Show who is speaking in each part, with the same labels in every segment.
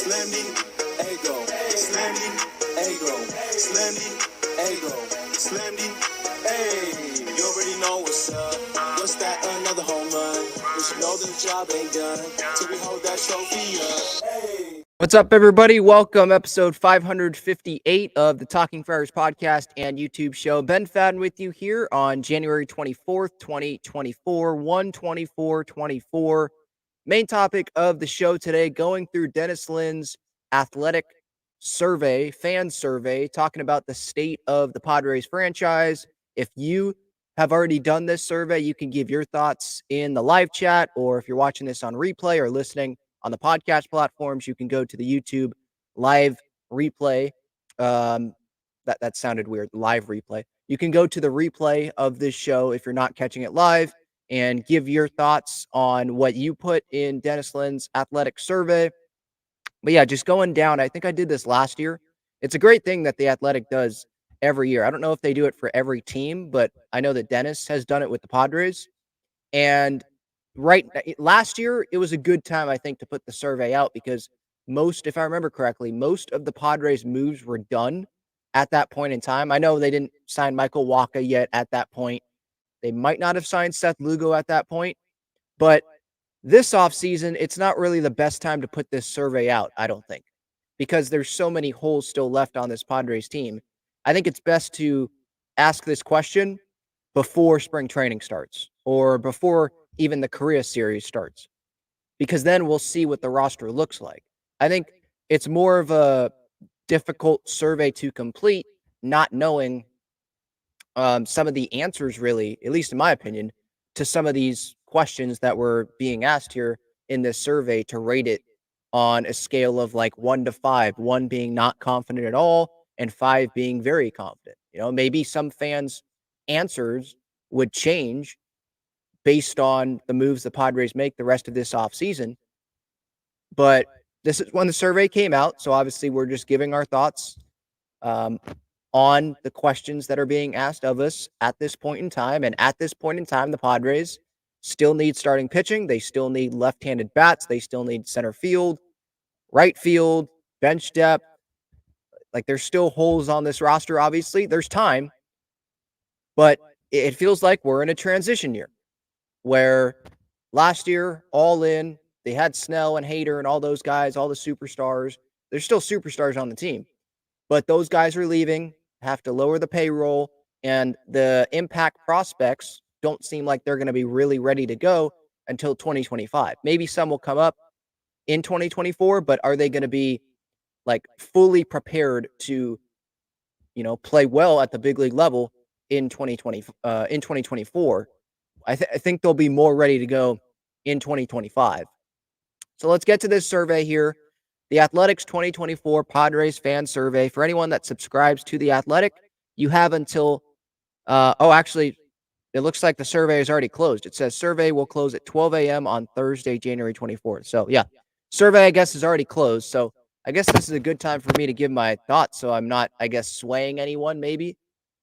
Speaker 1: Slimmy, ego, Slimmy, ego, Slimmy, ego, Slimmy, hey. You already know what's up. What's that? Another home run. We should know the job ain't done till we hold that trophy up. Hey.
Speaker 2: What's up, everybody? Welcome, episode 558 of the Talking Friars podcast and YouTube show. Ben Fadden with you here on January 24th, 2024, 1/24/24. Main topic of the show today, going through Dennis Lin's athletic survey, fan survey, talking about the state of the Padres franchise. If you have already done this survey, you can give your thoughts in the live chat, or if you're watching this on replay or listening on the podcast platforms, you can go to the YouTube live replay. That sounded weird. Live replay. You can go to the replay of this show if you're not catching it live and give your thoughts on what you put in Dennis Lin's athletic survey. But yeah, just going down. I think I did this last year. It's a great thing that the Athletic does every year. I don't know if they do it for every team, but I know that Dennis has done it with the Padres. And last year, it was a good time, I think, to put the survey out because if I remember correctly, most of the Padres moves were done at that point in time. I know they didn't sign Michael Wacha yet at that point. They might not have signed Seth Lugo at that point, but this offseason, it's not really the best time to put this survey out, I don't think, because there's so many holes still left on this Padres team. I think it's best to ask this question before spring training starts or before even the Korea series starts, because then we'll see what the roster looks like. I think it's more of a difficult survey to complete, not knowing some of the answers, really, at least in my opinion, to some of these questions that were being asked here in this survey, to rate it on a scale of like 1 to 5, 1 being not confident at all and 5 being very confident. Maybe some fans' answers would change based on the moves the Padres make the rest of this offseason. But this is when the survey came out, so obviously we're just giving our thoughts on the questions that are being asked of us at this point in time. And at this point in time, the Padres still need starting pitching. They still need left-handed bats. They still need center field, right field, bench depth. Like, there's still holes on this roster, obviously. There's time. But it feels like we're in a transition year where last year, all in, they had Snell and Hader and all those guys, all the superstars. There's still superstars on the team. But those guys are leaving, have to lower the payroll, and the impact prospects don't seem like they're going to be really ready to go until 2025. Maybe some will come up in 2024, but are they going to be like fully prepared to, play well at the big league level in 2024? I think they'll be more ready to go in 2025. So let's get to this survey here. The Athletics 2024 Padres fan survey. For anyone that subscribes to The Athletic, you have until, actually, it looks like the survey is already closed. It says survey will close at 12 a.m. on Thursday, January 24th. So, yeah, survey, I guess, is already closed. So, I guess this is a good time for me to give my thoughts, so I'm not, I guess, swaying anyone maybe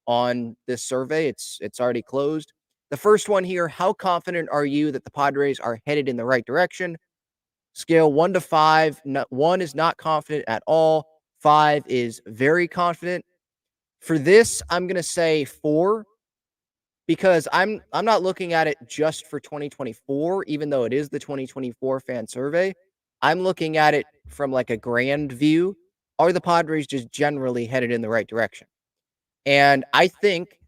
Speaker 2: on this survey. It's already closed. The first one here, how confident are you that the Padres are headed in the right direction? Scale 1 to 5. 1 is not confident at all. 5 is very confident. For this, I'm going to say 4, because I'm not looking at it just for 2024, even though it is the 2024 fan survey. I'm looking at it from like a grand view. Are the Padres just generally headed in the right direction? And I think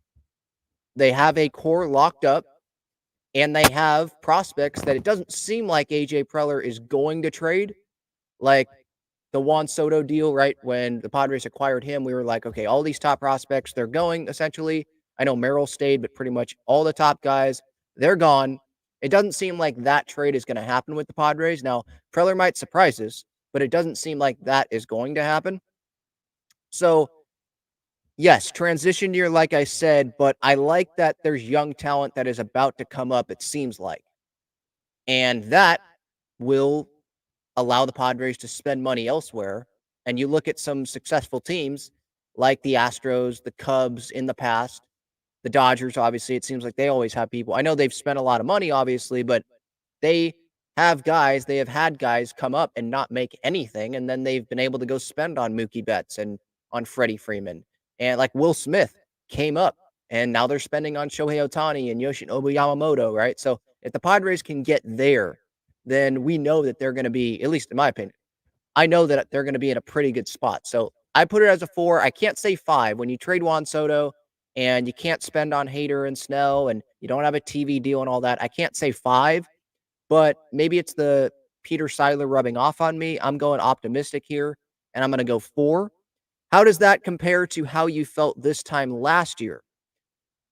Speaker 2: they have a core locked up, and they have prospects that it doesn't seem like AJ Preller is going to trade. Like the Juan Soto deal, right? When the Padres acquired him, we were like, okay, all these top prospects, they're going essentially. I know Merrill stayed, but pretty much all the top guys, they're gone. It doesn't seem like that trade is going to happen with the Padres. Now, Preller might surprise us, but it doesn't seem like that is going to happen. So, yes, transition year, like I said, but I like that there's young talent that is about to come up, it seems like. And that will allow the Padres to spend money elsewhere. And you look at some successful teams like the Astros, the Cubs in the past, the Dodgers, obviously, it seems like they always have people. I know they've spent a lot of money, obviously, but they they have had guys come up and not make anything, and then they've been able to go spend on Mookie Betts and on Freddie Freeman. And like Will Smith came up, and now they're spending on Shohei Ohtani and Yoshinobu Yamamoto, right? So if the Padres can get there, then we know that they're going to be, at least in my opinion, I know that they're going to be in a pretty good spot. So I put it as a 4. I can't say 5. When you trade Juan Soto and you can't spend on Hader and Snell and you don't have a TV deal and all that, I can't say 5, but maybe it's the Peter Seidler rubbing off on me. I'm going optimistic here, and I'm going to go 4. How does that compare to how you felt this time last year?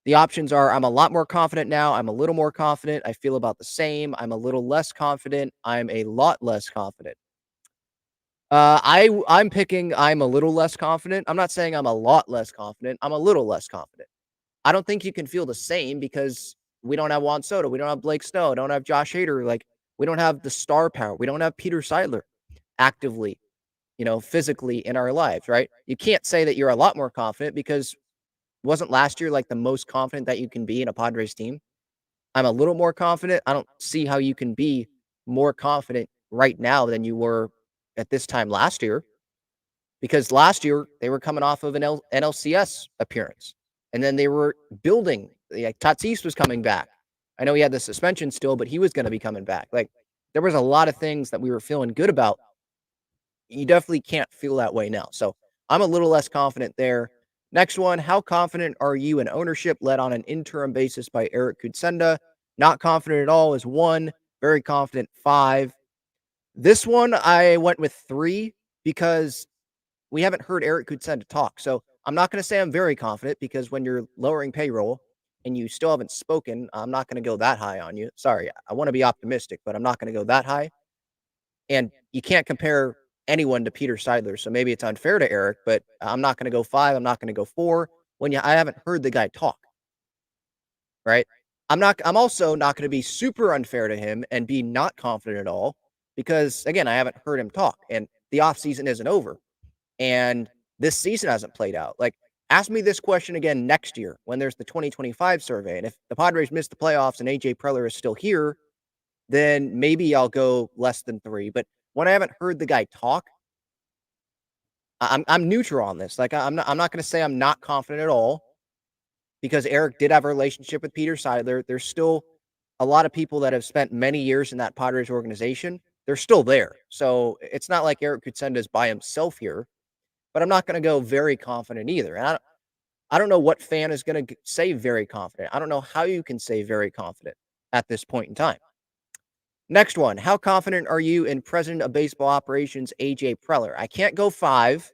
Speaker 2: The options are I'm a lot more confident now. I'm a little more confident. I feel about the same. I'm a little less confident. I'm a lot less confident. I'm picking I'm a little less confident. I'm not saying I'm a lot less confident. I'm a little less confident. I don't think you can feel the same because we don't have Juan Soto. We don't have Blake Snell. Don't have Josh Hader. Like, we don't have the star power. We don't have Peter Seidler actively, physically in our lives, right? You can't say that you're a lot more confident because wasn't last year like the most confident that you can be in a Padres team? I'm a little more confident. I don't see how you can be more confident right now than you were at this time last year, because last year they were coming off of an NLCS appearance, and then they were building. Like, Tatis was coming back. I know he had the suspension still, but he was going to be coming back. Like, there was a lot of things that we were feeling good about. You definitely can't feel that way now. So I'm a little less confident there. Next one, how confident are you in ownership led on an interim basis by Eric Kutsenda? Not confident at all is 1. Very confident, 5. This one I went with 3 because we haven't heard Eric Kutsenda talk. So I'm not going to say I'm very confident because when you're lowering payroll and you still haven't spoken, I'm not going to go that high on you. Sorry, I want to be optimistic, but I'm not going to go that high. And you can't compare anyone to Peter Seidler, so maybe it's unfair to Eric, but I'm not going to go 5. I'm not going to go 4 when I haven't heard the guy talk, right? I'm also not going to be super unfair to him and be not confident at all because, again, I haven't heard him talk, and the offseason isn't over, and this season hasn't played out. Like, ask me this question again next year when there's the 2025 survey, and if the Padres miss the playoffs and AJ Preller is still here, then maybe I'll go less than 3. But when I haven't heard the guy talk, I'm neutral on this. Like, I'm not going to say I'm not confident at all because Eric did have a relationship with Peter Seidler. There's still a lot of people that have spent many years in that Padres organization. They're still there. So it's not like Eric Kutsenda is by himself here, but I'm not going to go very confident either. And I don't know what fan is going to say very confident. I don't know how you can say very confident at this point in time. Next one. How confident are you in President of Baseball Operations, AJ Preller? I can't go 5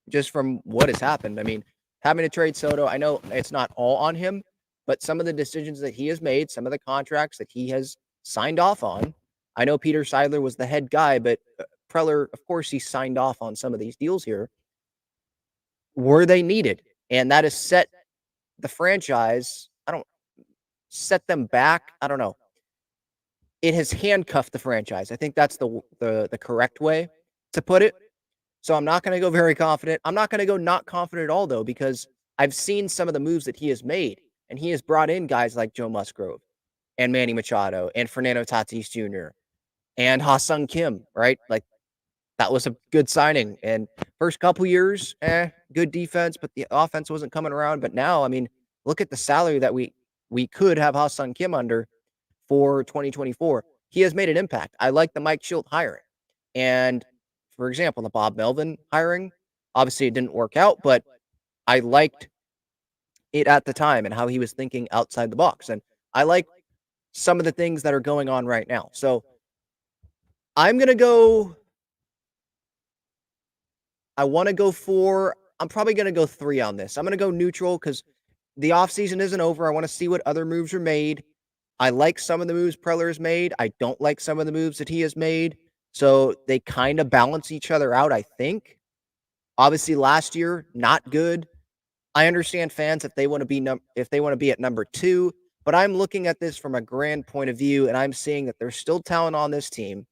Speaker 2: just from what has happened. I mean, having to trade Soto, I know it's not all on him, but some of the decisions that he has made, some of the contracts that he has signed off on. I know Peter Seidler was the head guy, but Preller, of course, he signed off on some of these deals here. Were they needed? And that has set the franchise, set them back. I don't know. It has handcuffed the franchise. I think that's the correct way to put it. So I'm not going to go very confident. I'm not going to go not confident at all, though, because I've seen some of the moves that he has made, and he has brought in guys like Joe Musgrove and Manny Machado and Fernando Tatis Jr. and Ha-Seong Kim, right? Like, that was a good signing. And first couple years, good defense, but the offense wasn't coming around. But now, I mean, look at the salary that we could have Ha-Seong Kim under for 2024. He has made an impact. I like the Mike Schilt hiring. And, for example, the Bob Melvin hiring, obviously it didn't work out, but I liked it at the time and how he was thinking outside the box. And I like some of the things that are going on right now. So I'm going to go, I want to go 4. I'm probably going to go 3 on this. I'm going to go neutral because the offseason isn't over. I want to see what other moves are made. I like some of the moves Preller has made. I don't like some of the moves that he has made. So they kind of balance each other out, I think. Obviously, last year, not good. I understand fans if they want to be at number 2, but I'm looking at this from a grand point of view, and I'm seeing that there's still talent on this team.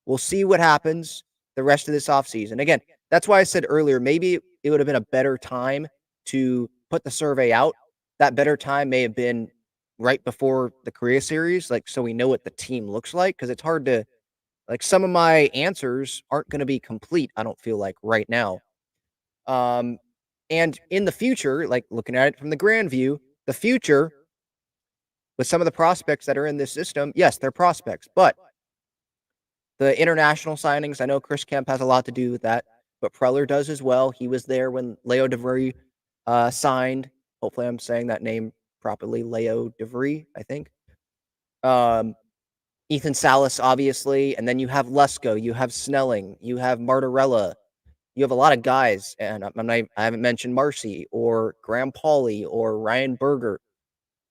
Speaker 2: We'll see what happens the rest of this offseason. Again, that's why I said earlier, maybe it would have been a better time to put the survey out. That better time may have been right before the Korea series, like, so we know what the team looks like, because it's hard to, like, some of my answers aren't going to be complete, I don't feel like, right now. Um, and in the future, like, looking at it from the grand view, the future with some of the prospects that are in this system, yes, they're prospects, but the international signings, I know Chris Kemp has a lot to do with that, but Preller does as well. He was there when Leo DeVry signed. Hopefully, I'm saying that name properly. Leo DeVry, I think. Um, Ethan Salas, obviously, and then you have Lesko, you have Snelling, you have Martorella, you have a lot of guys, and I haven't mentioned Marcy or Graham Pauley or Ryan Berger.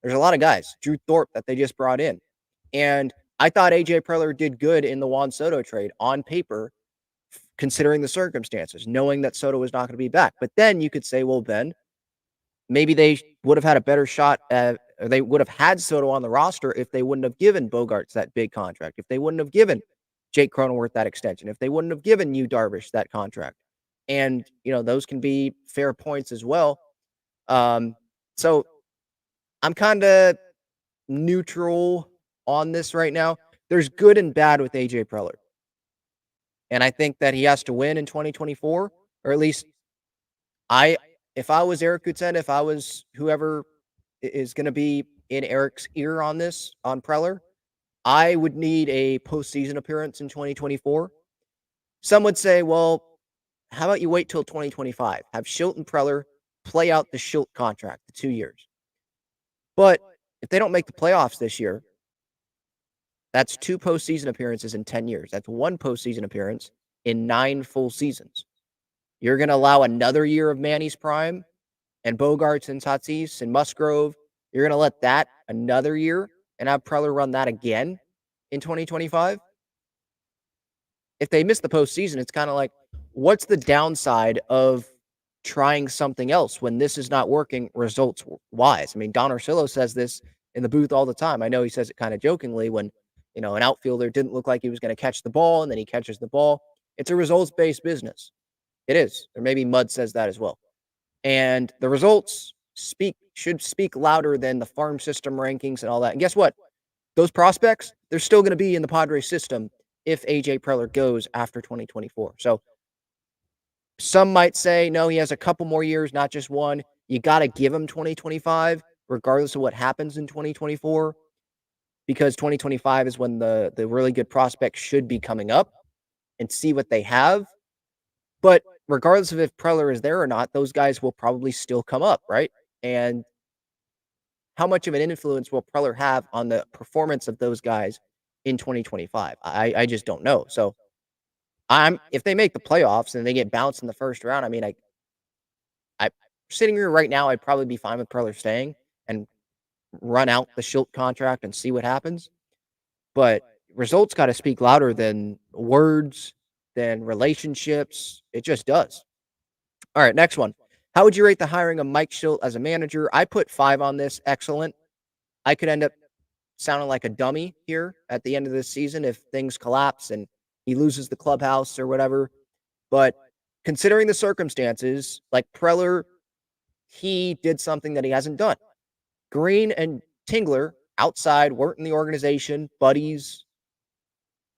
Speaker 2: There's a lot of guys, Drew Thorpe, that they just brought in, and I thought AJ Preller did good in the Juan Soto trade on paper, considering the circumstances, knowing that Soto was not going to be back. But then you could say, well, Ben, maybe they would have had a better shot at, or they would have had Soto on the roster if they wouldn't have given Bogarts that big contract, if they wouldn't have given Jake Cronenworth that extension, if they wouldn't have given Yu Darvish that contract. And, those can be fair points as well. So I'm kind of neutral on this right now. There's good and bad with AJ Preller. And I think that he has to win in 2024, or at least if I was Eric Gutsen, if I was whoever is going to be in Eric's ear on this, on Preller, I would need a postseason appearance in 2024. Some would say, well, how about you wait till 2025? Have Schilt and Preller play out the Schilt contract, the 2 years. But if they don't make the playoffs this year, that's 2 postseason appearances in 10 years. That's 1 postseason appearance in 9 full seasons. You're going to allow another year of Manny's prime and Bogarts and Tatis and Musgrove. You're going to let that another year and have Preller run that again in 2025. If they miss the postseason, it's kind of like, what's the downside of trying something else when this is not working results wise? I mean, Don Orsillo says this in the booth all the time. I know he says it kind of jokingly when, an outfielder didn't look like he was going to catch the ball and then he catches the ball. It's a results-based business. It is. Or maybe Mud says that as well. And the results should speak louder than the farm system rankings and all that. And guess what? Those prospects, they're still going to be in the Padres system if AJ Preller goes after 2024. So some might say, no, he has a couple more years, not just one. You got to give him 2025, regardless of what happens in 2024, because 2025 is when the really good prospects should be coming up and see what they have. But regardless of if Preller is there or not, those guys will probably still come up, right? And how much of an influence will Preller have on the performance of those guys in 2025? I just don't know. So if they make the playoffs and they get bounced in the first round, I mean, I sitting here right now, I'd probably be fine with Preller staying and run out the Schilt contract and see what happens. But results got to speak louder than words, than relationships. It just does. All right, next one. How would you rate the hiring of Mike Schilt as a manager? I put 5 on this. Excellent. I could end up sounding like a dummy here at the end of this season if things collapse and he loses the clubhouse or whatever. But considering the circumstances, like Preller, he did something that he hasn't done. Green and Tingler outside weren't in the organization, buddies.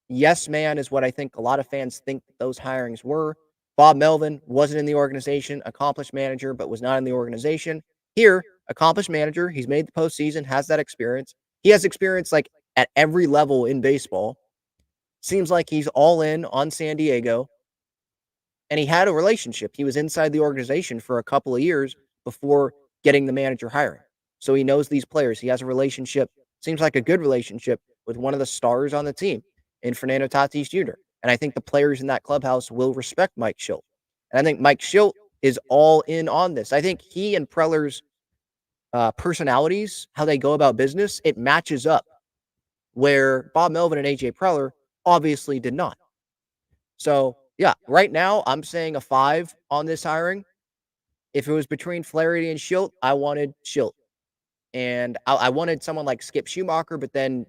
Speaker 2: Yes, man is what I think a lot of fans think those hirings were. Bob Melvin wasn't in the organization, accomplished manager, but was not in the organization. Here, accomplished manager, he's made the postseason, has that experience. He has experience like at every level in baseball. Seems like he's all in on San Diego. And he had a relationship. He was inside the organization for a couple of years before getting the manager hiring. So he knows these players. He has a relationship, seems like a good relationship with one of the stars on the team in Fernando Tatis Jr. And I think the players in that clubhouse will respect Mike Schilt. And I think Mike Schilt is all in on this. I think he and Preller's personalities, how they go about business, it matches up where Bob Melvin and AJ Preller obviously did not. So, yeah, right now I'm saying a 5 on this hiring. If it was between Flaherty and Schilt, I wanted Schilt. And I wanted someone like Skip Schumacher, but then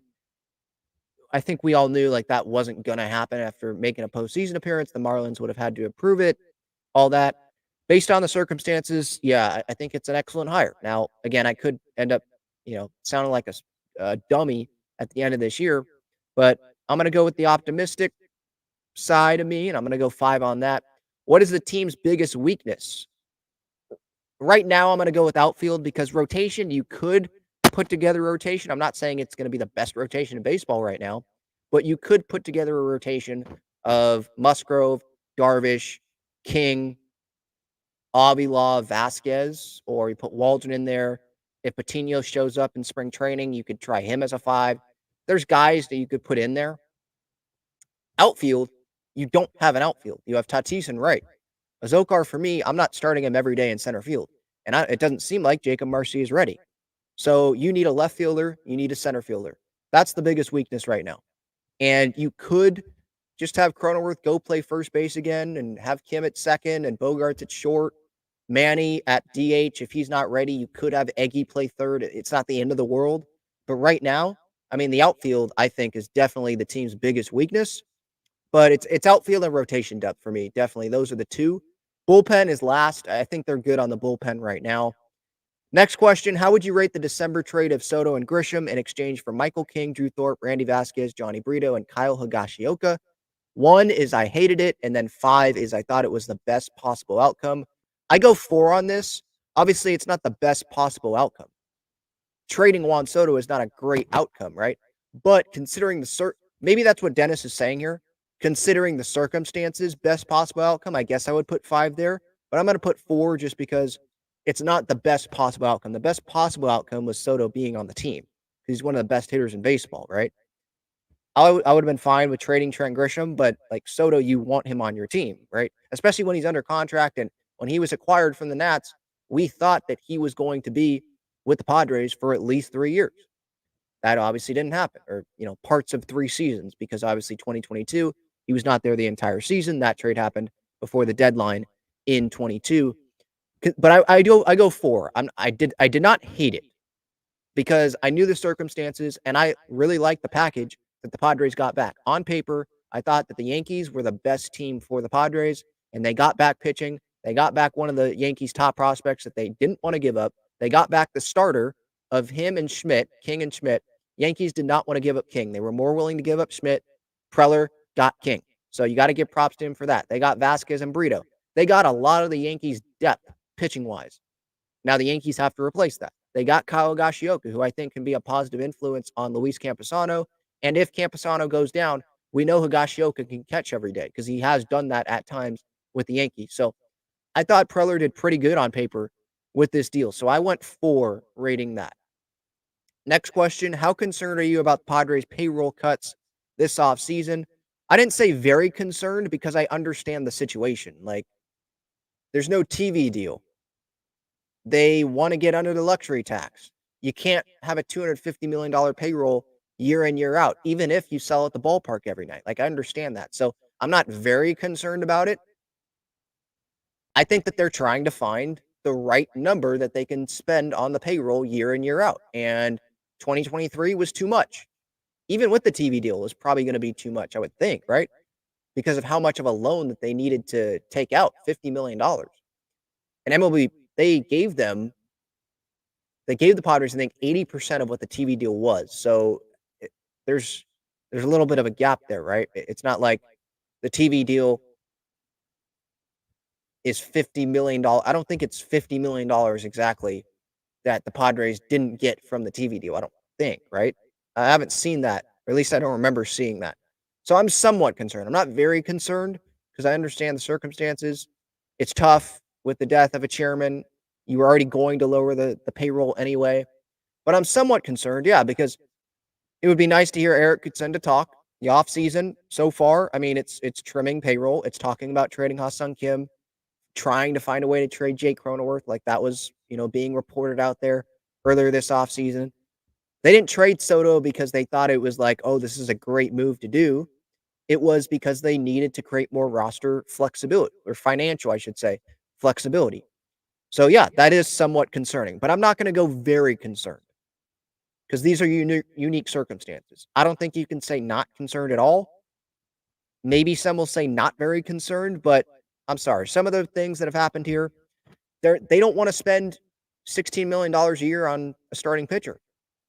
Speaker 2: I think we all knew like that wasn't going to happen after making a postseason appearance. The Marlins would have had to approve it, all that. Based on the circumstances, yeah, I think it's an excellent hire. Now, again, I could end up, sounding like a dummy at the end of this year. But I'm going to go with the optimistic side of me, and I'm going to go 5 on that. What is the team's biggest weakness? Right now, I'm going to go with outfield because rotation, you could put together a rotation. I'm not saying it's going to be the best rotation in baseball right now, but you could put together a rotation of Musgrove, Darvish, King, Avila, Vasquez, or you put Waldron in there. If Patino shows up in spring training, you could try him as a 5. There's guys that you could put in there. Outfield, you don't have an outfield. You have Tatis and Wright. Azokar, for me, I'm not starting him every day in center field. And it doesn't seem like Jacob Marcy is ready. So you need a left fielder. You need a center fielder. That's the biggest weakness right now. And you could just have Cronenworth go play first base again and have Kim at second and Bogarts at short. Manny at DH. If he's not ready, you could have Eggy play third. It's not the end of the world. But right now, I mean, the outfield, I think, is definitely the team's biggest weakness. But it's outfield and rotation depth for me. Definitely. Those are the two. Bullpen is last. I think they're good on the bullpen right now. Next question. How would you rate the December trade of Soto and Grisham in exchange for Michael King, Drew Thorpe, Randy Vasquez, Johnny Brito, and Kyle Higashioka? 1 is I hated it, and then 5 is I thought it was the best possible outcome. I go 4 on this. Obviously, it's not the best possible outcome. Trading Juan Soto is not a great outcome, right? But considering maybe that's what Dennis is saying here. Considering the circumstances, best possible outcome, I guess I would put 5 there. But I'm going to put 4 just because it's not the best possible outcome. The best possible outcome was Soto being on the team. He's one of the best hitters in baseball, right? I would have been fine with trading Trent Grisham, but like Soto, you want him on your team, right? Especially when he's under contract. And when he was acquired from the Nats, we thought that he was going to be with the Padres for at least 3 years. That obviously didn't happen, or, parts of 3 seasons, because obviously 2022, he was not there the entire season. That trade happened before the deadline in 22. But I go 4. I did not hate it because I knew the circumstances and I really liked the package that the Padres got back. On paper, I thought that the Yankees were the best team for the Padres, and they got back pitching. They got back one of the Yankees' top prospects that they didn't want to give up. They got back the starter of him and Schmidt, King and Schmidt. Yankees did not want to give up King. They were more willing to give up Schmidt. Preller got King. So you got to give props to him for that. They got Vasquez and Brito. They got a lot of the Yankees' depth pitching-wise. Now the Yankees have to replace that. They got Kyle Higashioka, who I think can be a positive influence on Luis Campusano. And if Campusano goes down, we know Higashioka can catch every day because he has done that at times with the Yankees. So I thought Preller did pretty good on paper with this deal. So I went 4 rating that. Next question. How concerned are you about Padres payroll cuts this offseason? I didn't say very concerned because I understand the situation. Like, there's no TV deal. They want to get under the luxury tax. You can't have a $250 million payroll year in, year out, even if you sell at the ballpark every night. Like, I understand that. So I'm not very concerned about it. I think that they're trying to find the right number that they can spend on the payroll year in, year out. And 2023 was too much. Even with the TV deal, it was probably going to be too much, I would think, right? Because of how much of a loan that they needed to take out, $50 million. And MLB, they gave the Padres, I think, 80% of what the TV deal was. So there's a little bit of a gap there, right? It's not like the TV deal is $50 million. I don't think it's $50 million exactly that the Padres didn't get from the TV deal. I don't think, right? I haven't seen that, or at least I don't remember seeing that. So I'm somewhat concerned. I'm not very concerned because I understand the circumstances. It's tough with the death of a chairman. You were already going to lower the payroll anyway. But I'm somewhat concerned, yeah, because it would be nice to hear Eric Kutsenda talk. The offseason so far, I mean, it's trimming payroll. It's talking about trading Ha-Seong Kim, trying to find a way to trade Jake Cronenworth, like that was, being reported out there earlier this offseason. They didn't trade Soto because they thought it was like, oh, this is a great move to do. It was because they needed to create more roster flexibility, or financial, I should say, flexibility. So, yeah, that is somewhat concerning, but I'm not going to go very concerned because these are unique circumstances. I don't think you can say not concerned at all. Maybe some will say not very concerned, but I'm sorry. Some of the things that have happened here, they don't want to spend $16 million a year on a starting pitcher.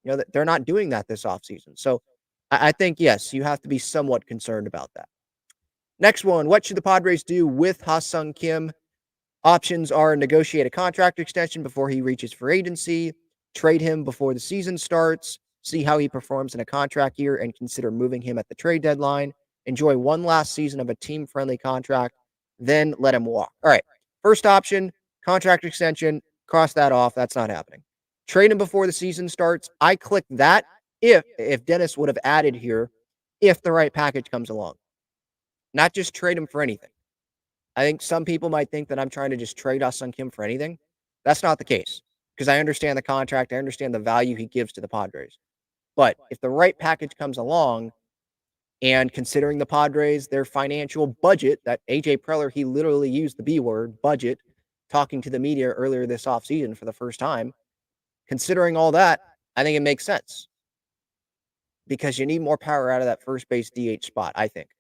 Speaker 2: They're not doing that this offseason. So I think, yes, you have to be somewhat concerned about that. Next one, what should the Padres do with Ha-Seong Kim? Options are negotiate a contract extension before he reaches free agency, trade him before the season starts, see how he performs in a contract year, and consider moving him at the trade deadline. Enjoy one last season of a team friendly contract, then let him walk. All right. First option, contract extension. Cross that off. That's not happening. Trade him before the season starts. I click that if Dennis would have added here, if the right package comes along. Not just trade him for anything. I think some people might think that I'm trying to just trade Ha-Seong Kim for anything. That's not the case because I understand the contract. I understand the value he gives to the Padres. But if the right package comes along, and considering the Padres, their financial budget, that AJ Preller, he literally used the B word, budget, talking to the media earlier this offseason for the first time. Considering all that, I think it makes sense because you need more power out of that first base DH spot, I think.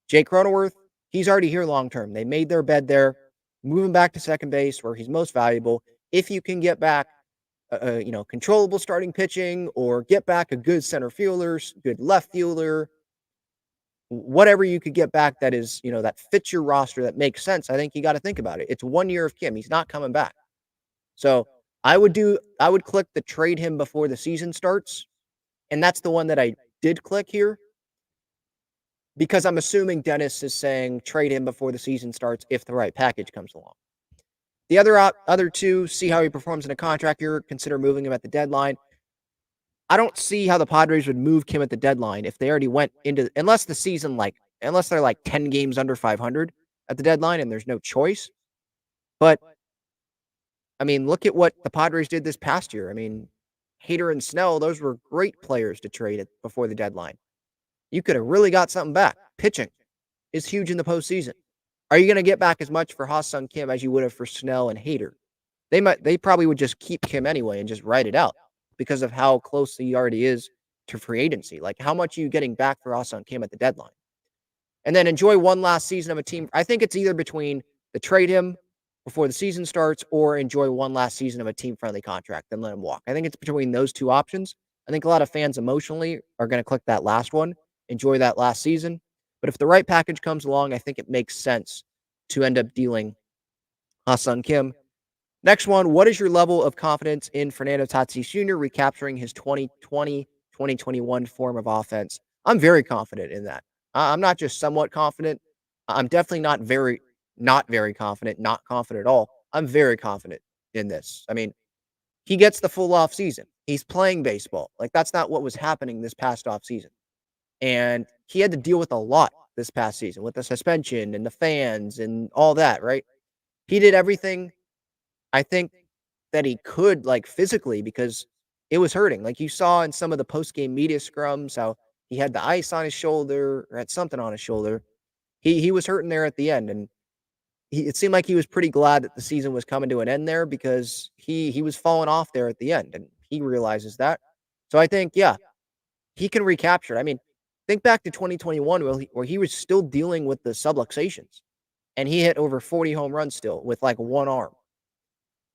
Speaker 2: Jake Cronenworth, he's already here long term. They made their bed there. Move him back to second base where he's most valuable. If you can get back, controllable starting pitching or get back a good center fielder, good left fielder, whatever you could get back that is, that fits your roster, that makes sense. I think you got to think about it. It's 1 year of Kim. He's not coming back. So I would click the trade him before the season starts. And that's the one that I did click here because I'm assuming Dennis is saying trade him before the season starts if the right package comes along. The other two, see how he performs in a contract year, consider moving him at the deadline. I don't see how the Padres would move Kim at the deadline if they already went into, unless they're like 10 games under 500 at the deadline and there's no choice. But I mean, look at what the Padres did this past year. I mean, Hader and Snell, those were great players to trade before the deadline. You could have really got something back. Pitching is huge in the postseason. Are you going to get back as much for Ha-Seong Kim as you would have for Snell and Hader? They probably would just keep Kim anyway and just write it out because of how close he already is to free agency. Like, how much are you getting back for Ha-Seong Kim at the deadline? And then enjoy one last season of a team. I think it's either between the trade him before the season starts or enjoy one last season of a team-friendly contract, then let him walk. I think it's between those two options. I think a lot of fans emotionally are going to click that last one, enjoy that last season. But if the right package comes along, I think it makes sense to end up dealing Ha-Seong Kim. Next one, what is your level of confidence in Fernando Tatis Jr. recapturing his 2020-2021 form of offense? I'm very confident in that. I'm not just somewhat confident. I'm definitely not very confident, not confident at all. I'm very confident in this. I mean, he gets the full off season. He's playing baseball. Like, that's not what was happening this past off season. And he had to deal with a lot this past season with the suspension and the fans and all that, right? He did everything I think that he could, like, physically, because it was hurting. Like, you saw in some of the post-game media scrums how he had the ice on his shoulder or had something on his shoulder. He was hurting there at the end, and it seemed like he was pretty glad that the season was coming to an end there because he was falling off there at the end, and he realizes that. So I think, yeah, he can recapture it. I mean, think back to 2021 where he was still dealing with the subluxations, and he hit over 40 home runs still with, like, one arm.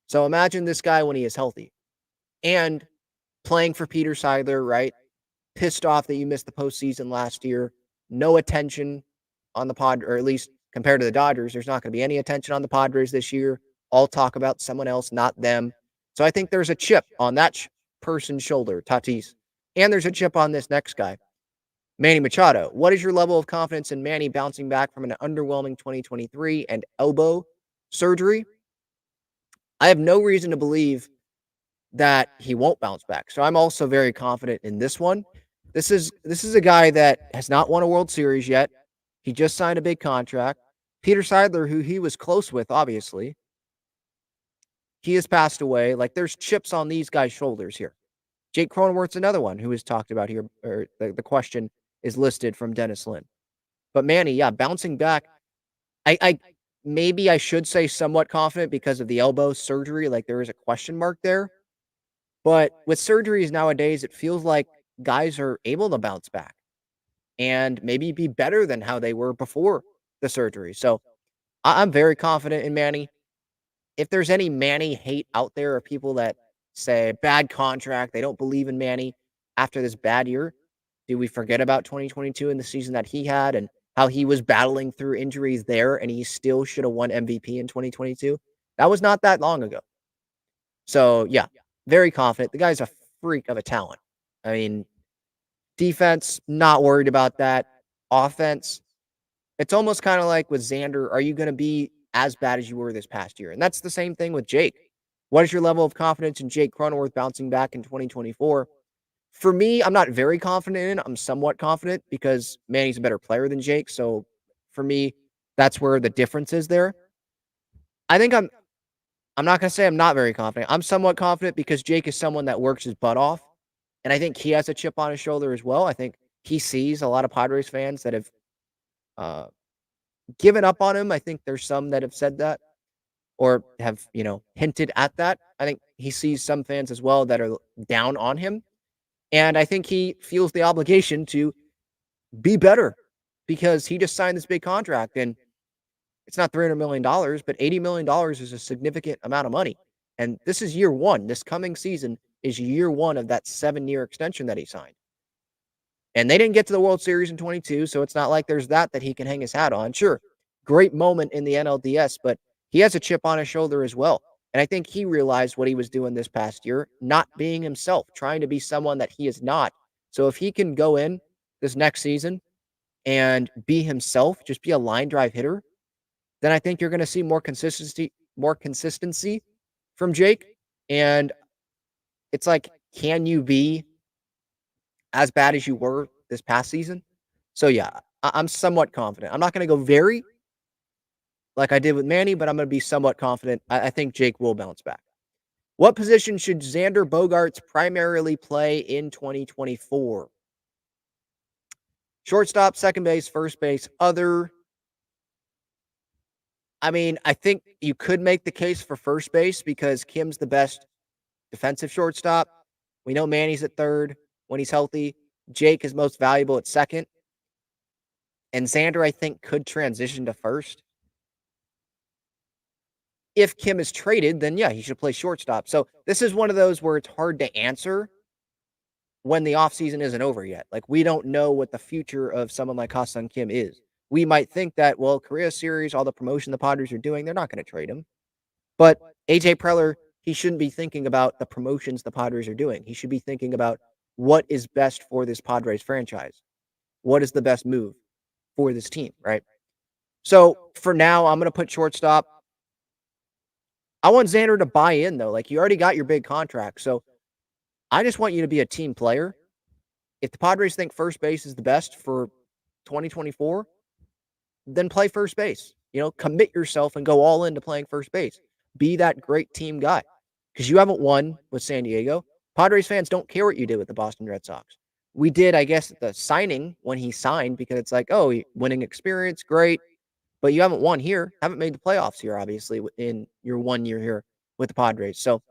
Speaker 2: So imagine this guy when he is healthy and playing for Peter Seidler, right? Pissed off that you missed the postseason last year. No attention on the pod, or at least compared to the Dodgers, there's not going to be any attention on the Padres this year. All talk about someone else, not them. So I think there's a chip on that person's shoulder, Tatis. And there's a chip on this next guy, Manny Machado. What is your level of confidence in Manny bouncing back from an underwhelming 2023 and elbow surgery? I have no reason to believe that he won't bounce back. So I'm also very confident in this one. This is a guy that has not won a World Series yet. He just signed a big contract. Peter Seidler, who he was close with, obviously, he has passed away. Like, there's chips on these guys' shoulders here. Jake Cronenworth's another one who is talked about here, or the question is listed from Dennis Lynn. But Manny, yeah, bouncing back. I maybe I should say somewhat confident because of the elbow surgery. Like, there is a question mark there. But with surgeries nowadays, it feels like guys are able to bounce back and maybe be better than how they were before the surgery. So I'm very confident in Manny. If there's any Manny hate out there or people that say bad contract. They don't believe in Manny after this bad year. Do we forget about 2022 and the season that he had and how he was battling through injuries there and he still should have won MVP in 2022? That was not that long ago. So, yeah, very confident. The guy's a freak of a talent. I mean, defense, not worried about that. Offense, it's almost kind of like with Xander, are you going to be as bad as you were this past year? And that's the same thing with Jake. What is your level of confidence in Jake Cronenworth bouncing back in 2024? For me, I'm not very confident in it. I'm somewhat confident because Manny's a better player than Jake. So for me, that's where the difference is there. I think I'm not going to say I'm not very confident. I'm somewhat confident because Jake is someone that works his butt off. And I think he has a chip on his shoulder as well. I think he sees a lot of Padres fans that have uh, given up on him. I think there's some that have said that or have, hinted at that. I think he sees some fans as well that are down on him. And I think he feels the obligation to be better because he just signed this big contract and it's not $300 million, but $80 million is a significant amount of money. And this is year one. This coming season is year one of that 7-year extension that he signed. And they didn't get to the World Series in 22, so it's not like there's that he can hang his hat on. Sure, great moment in the NLDS, but he has a chip on his shoulder as well. And I think he realized what he was doing this past year, not being himself, trying to be someone that he is not. So if he can go in this next season and be himself, just be a line drive hitter, then I think you're going to see more consistency from Jake. And it's like, can you be as bad as you were this past season? So yeah, I'm somewhat confident. I'm not going to go very like I did with Manny, but I'm going to be somewhat confident. I think Jake will bounce back. What position should Xander Bogaerts primarily play in 2024? Shortstop, second base, first base, other. I mean, I think you could make the case for first base because Kim's the best defensive shortstop. We know Manny's at third when he's healthy. Jake is most valuable at second. And Xander, I think, could transition to first. If Kim is traded, then yeah, he should play shortstop. So this is one of those where it's hard to answer when the offseason isn't over yet. Like, we don't know what the future of someone like Ha-Seong Kim is. We might think that, well, Korea Series, all the promotion the Padres are doing, they're not going to trade him. But AJ Preller, he shouldn't be thinking about the promotions the Padres are doing. He should be thinking about what is best for this Padres franchise. What is the best move for this team, right? So for now, I'm going to put shortstop. I want Xander to buy in, though. Like, you already got your big contract. So I just want you to be a team player. If the Padres think first base is the best for 2024, then play first base. Commit yourself and go all into playing first base. Be that great team guy because you haven't won with San Diego. Padres fans don't care what you did with the Boston Red Sox. We did, I guess, the signing when he signed because it's like, oh, winning experience, great. But you haven't won here, haven't made the playoffs here, obviously, in your 1 year here with the Padres. So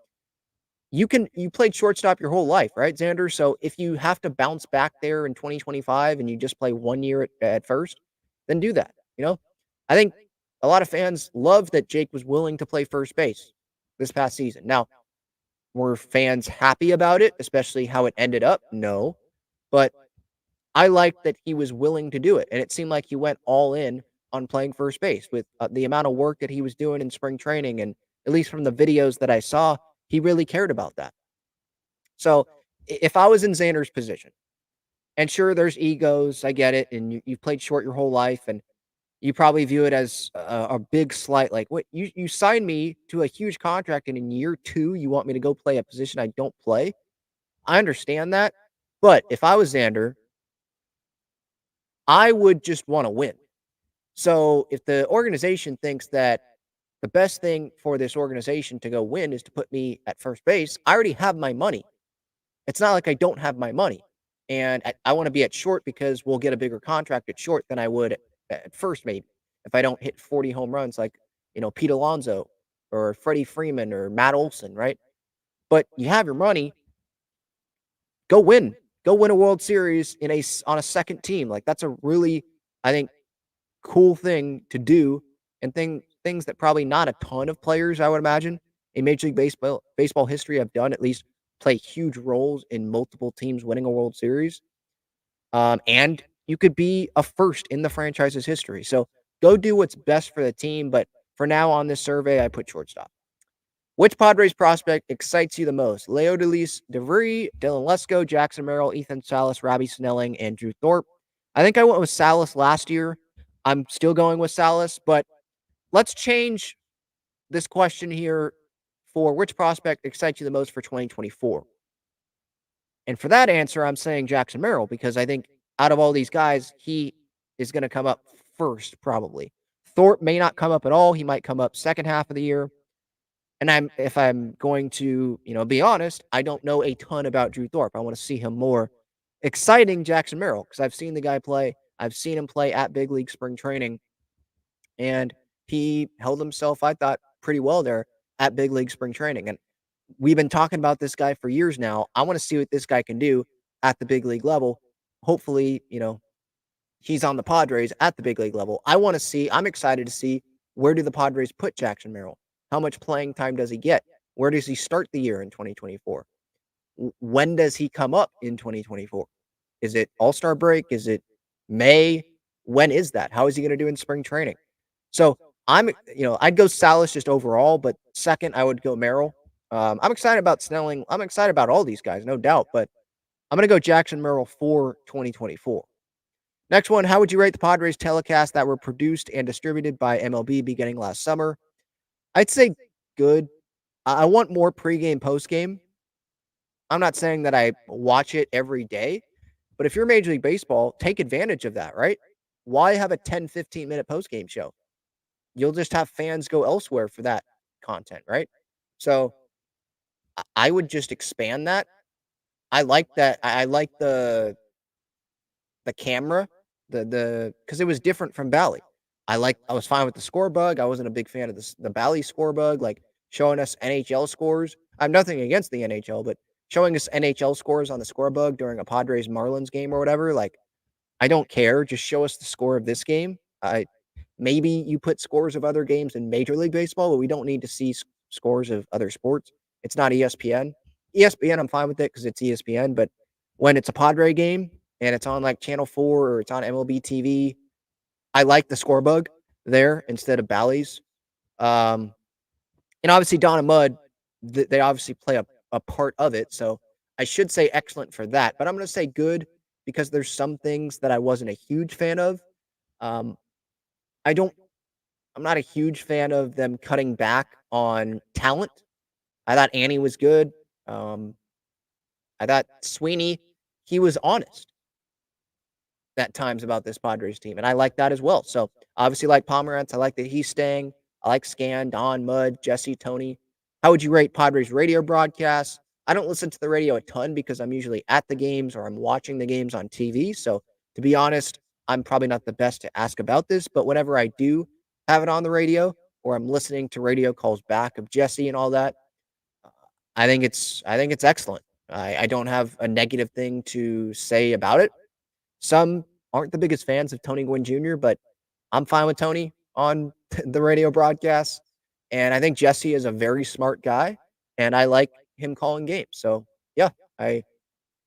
Speaker 2: you played shortstop your whole life, right, Xander? So if you have to bounce back there in 2025 and you just play 1 year at first, then do that. I think a lot of fans love that Jake was willing to play first base this past season. Now, were fans happy about it, especially how it ended up? No. But I liked that he was willing to do it. And it seemed like he went all in on playing first base with the amount of work that he was doing in spring training. And at least from the videos that I saw, he really cared about that. So if I was in Xander's position, and sure, there's egos, I get it. And you've played short your whole life. And you probably view it as a big slight. Like, what, you signed me to a huge contract, and in year 2, you want me to go play a position I don't play? I understand that. But if I was Xander, I would just want to win. So if the organization thinks that the best thing for this organization to go win is to put me at first base, I already have my money. It's not like I don't have my money. And I want to be at short because we'll get a bigger contract at short than I would at first, maybe, if I don't hit 40 home runs like, Pete Alonso or Freddie Freeman or Matt Olson, right? But you have your money, go win. Go win a World Series on a second team. Like, that's a really, I think, cool thing to do, and things that probably not a ton of players, I would imagine, in Major League Baseball history have done, at least play huge roles in multiple teams winning a World Series. And you could be a first in the franchise's history. So go do what's best for the team. But for now on this survey, I put shortstop. Which Padres prospect excites you the most? Leo DeLeese, DeVry, Dylan Lesko, Jackson Merrill, Ethan Salas, Robbie Snelling, and Drew Thorpe. I think I went with Salas last year. I'm still going with Salas, but let's change this question here for which prospect excites you the most for 2024. And for that answer, I'm saying Jackson Merrill because I think out of all these guys, he is going to come up first, probably. Thorpe may not come up at all. He might come up second half of the year. And if I'm going to, be honest, I don't know a ton about Drew Thorpe. I want to see him more. Exciting Jackson Merrill because I've seen the guy play. I've seen him play at big league spring training, and he held himself, I thought, pretty well there at big league spring training. And we've been talking about this guy for years now. I want to see what this guy can do at the big league level. Hopefully, he's on the Padres at the big league level. I'm excited to see where do the Padres put Jackson Merrill? How much playing time does he get? Where does he start the year in 2024? When does he come up in 2024? Is it All-Star break? Is it May? When is that? How is he going to do in spring training? So I'd go Salas just overall, but second, I would go Merrill. I'm excited about Snelling. I'm excited about all these guys, no doubt, but I'm going to go Jackson Merrill for 2024. Next one, how would you rate the Padres telecasts that were produced and distributed by MLB beginning last summer? I'd say good. I want more pregame, postgame. I'm not saying that I watch it every day, but if you're Major League Baseball, take advantage of that, right? Why have a 10, 15-minute postgame show? You'll just have fans go elsewhere for that content, right? So I would just expand that. I like that. I like the camera, the because it was different from Bally. I was fine with the score bug. I wasn't a big fan of the Bally score bug, like showing us NHL scores. I have nothing against the NHL, but showing us NHL scores on the score bug during a Padres Marlins game or whatever, like I don't care. Just show us the score of this game. Maybe you put scores of other games in Major League Baseball, but we don't need to see scores of other sports. It's not ESPN. ESPN, I'm fine with it because it's ESPN, but when it's a Padre game and it's on like Channel 4 or it's on MLB TV, I like the score bug there instead of Bally's. And obviously, Don and Mud, they obviously play a part of it. So I should say excellent for that, but I'm going to say good because there's some things that I wasn't a huge fan of. Um, I'm not a huge fan of them cutting back on talent. I thought Annie was good. I thought Sweeney, he was honest at times about this Padres team, and I like that as well. So obviously, like Pomerantz, I like that he's staying. I like Scan, Don, Mud, Jesse, Tony. How would you rate Padres radio broadcasts? I don't listen to the radio a ton because I'm usually at the games or I'm watching the games on TV. So to be honest, I'm probably not the best to ask about this, but whenever I do have it on the radio or I'm listening to radio calls back of Jesse and all that, I think it's excellent. I don't have a negative thing to say about it. Some aren't the biggest fans of Tony Gwynn Jr., but I'm fine with Tony on the radio broadcast. And I think Jesse is a very smart guy, and I like him calling games. So yeah,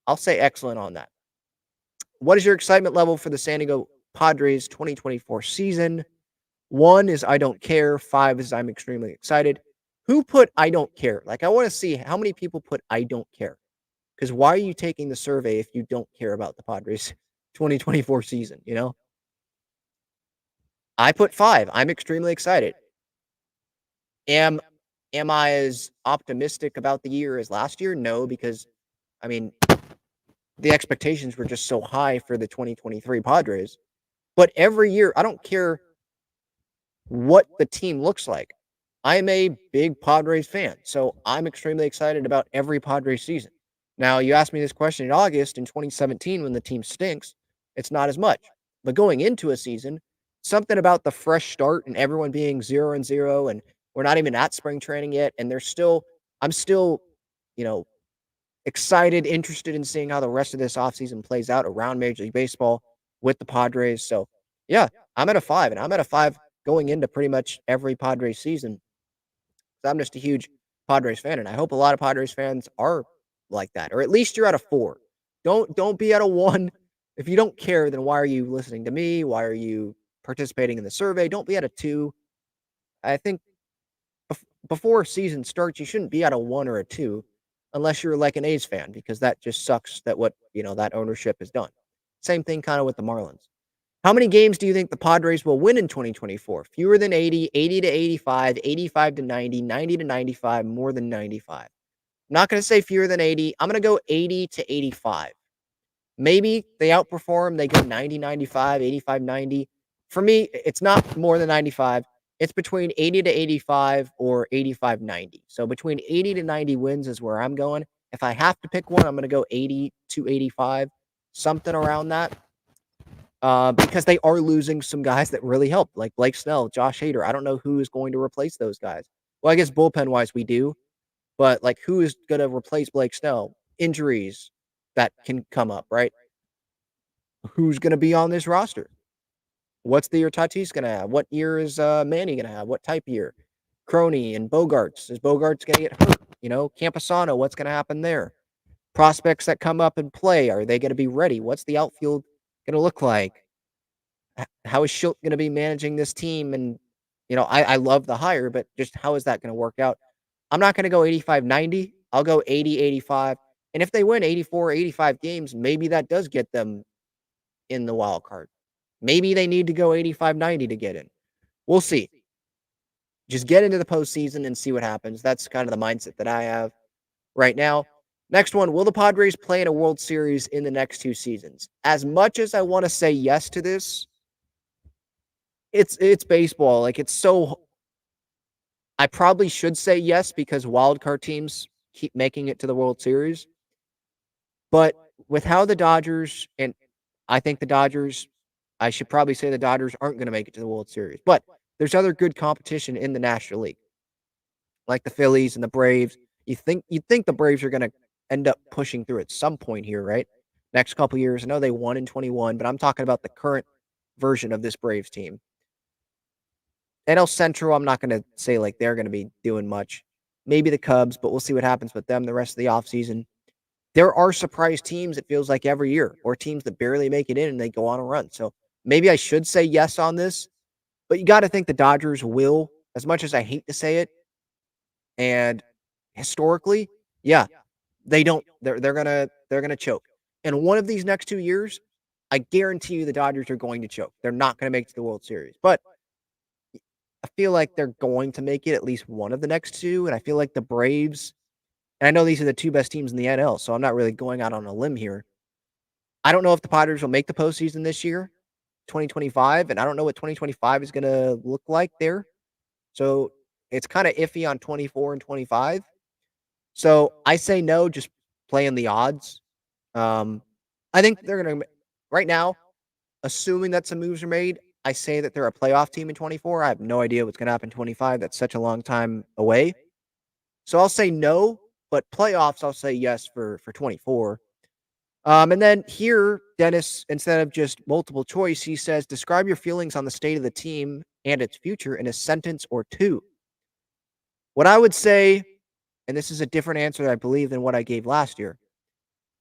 Speaker 2: I'll say excellent on that. What is your excitement level for the San Diego Padres 2024 season? 1 is I don't care. 5 is I'm extremely excited. Who put I don't care? Like, I want to see how many people put I don't care. Because why are you taking the survey if you don't care about the Padres 2024 season? I put 5. I'm extremely excited. Am I as optimistic about the year as last year? No, because I mean the expectations were just so high for the 2023 Padres. But every year, I don't care what the team looks like. I'm a big Padres fan, so I'm extremely excited about every Padres season. Now, you asked me this question in August in 2017 when the team stinks, it's not as much. But going into a season, something about the fresh start and everyone being 0-0, and we're not even at spring training yet, and I'm still, you know, excited, interested in seeing how the rest of this offseason plays out around Major League Baseball with the Padres. So, yeah, I'm at a 5, and I'm at a 5 going into pretty much every Padres season. I'm just a huge Padres fan, and I hope a lot of Padres fans are like that, or at least you're at a 4. Don't be at a 1. If you don't care, then why are you listening to me? Why are you participating in the survey? Don't be at a 2. I think before a season starts, you shouldn't be at a 1 or a 2 unless you're like an A's fan, because that just sucks that that ownership has done. Same thing kind of with the Marlins. How many games do you think the Padres will win in 2024? Fewer than 80, 80 to 85, 85 to 90, 90 to 95, more than 95. I'm not going to say fewer than 80. I'm going to go 80 to 85. Maybe they outperform, they go 90, 95, 85, 90. For me, it's not more than 95. It's between 80 to 85 or 85, 90. So between 80 to 90 wins is where I'm going. If I have to pick one, I'm going to go 80 to 85, something around that. Because they are losing some guys that really help, like Blake Snell, Josh Hader. I don't know who is going to replace those guys. Well, I guess bullpen-wise we do, but, like, who is gonna replace Blake Snell? Injuries that can come up, right? Who's gonna be on this roster? What's the year Tatis gonna have? What year is, Manny gonna have? What type year? Crony and Bogarts. Is Bogarts gonna get hurt? Camposano, what's gonna happen there? Prospects that come up and play, are they gonna be ready? What's the outfield gonna look like? How is Schilt gonna be managing this team? And, I love the hire, but just how is that gonna work out? I'm not gonna go 85, 90. I'll go 80, 85. And if they win 84, 85 games, maybe that does get them in the wild card. Maybe they need to go 85, 90 to get in. We'll see. Just get into the postseason and see what happens. That's kind of the mindset that I have right now. Next one, will the Padres play in a World Series in the next 2 seasons? As much as I want to say yes to this, it's baseball. Like, it's so I probably should say yes because wild card teams keep making it to the World Series. But with how the Dodgers, and I think I should probably say the Dodgers aren't going to make it to the World Series. But there's other good competition in the National League, like the Phillies and the Braves. You'd think the Braves are going to end up pushing through at some point here, right? Next couple years. I know they won in 21, but I'm talking about the current version of this Braves team. NL Central, I'm not going to say like they're going to be doing much. Maybe the Cubs, but we'll see what happens with them the rest of the offseason. There are surprise teams, it feels like, every year, or teams that barely make it in and they go on a run. So maybe I should say yes on this, but you got to think the Dodgers will, as much as I hate to say it. And historically, yeah, they don't. They're gonna choke. And one of these next 2 years, I guarantee you the Dodgers are going to choke. They're not going to make it to the World Series, but I feel like they're going to make it at least one of the next 2. And I feel like the Braves, and I know these are the 2 best teams in the NL, so I'm not really going out on a limb here. I don't know if the Padres will make the postseason this year, 2025, and I don't know what 2025 is going to look like there. So it's kind of iffy on 24 and 25. So I say no, just playing the odds. I think they're going to, right now, assuming that some moves are made, I say that they're a playoff team in 24. I have no idea what's going to happen in 25. That's such a long time away. So I'll say no, but playoffs, I'll say yes for 24. And then here, Dennis, instead of just multiple choice, he says, describe your feelings on the state of the team and its future in a sentence or 2. What I would say, and this is a different answer, I believe, than what I gave last year.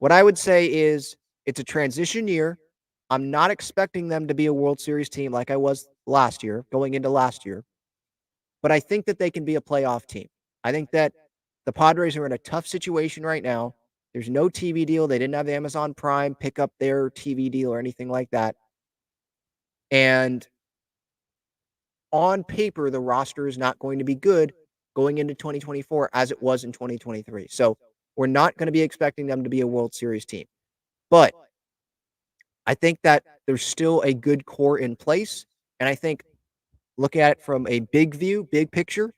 Speaker 2: What I would say is it's a transition year. I'm not expecting them to be a World Series team like I was last year, going into last year. But I think that they can be a playoff team. I think that the Padres are in a tough situation right now. There's no TV deal. They didn't have Amazon Prime pick up their TV deal or anything like that. And on paper, the roster is not going to be good going into 2024 as it was in 2023. So we're not going to be expecting them to be a World Series team. But I think that there's still a good core in place. And I think, look at it from a big view, big picture,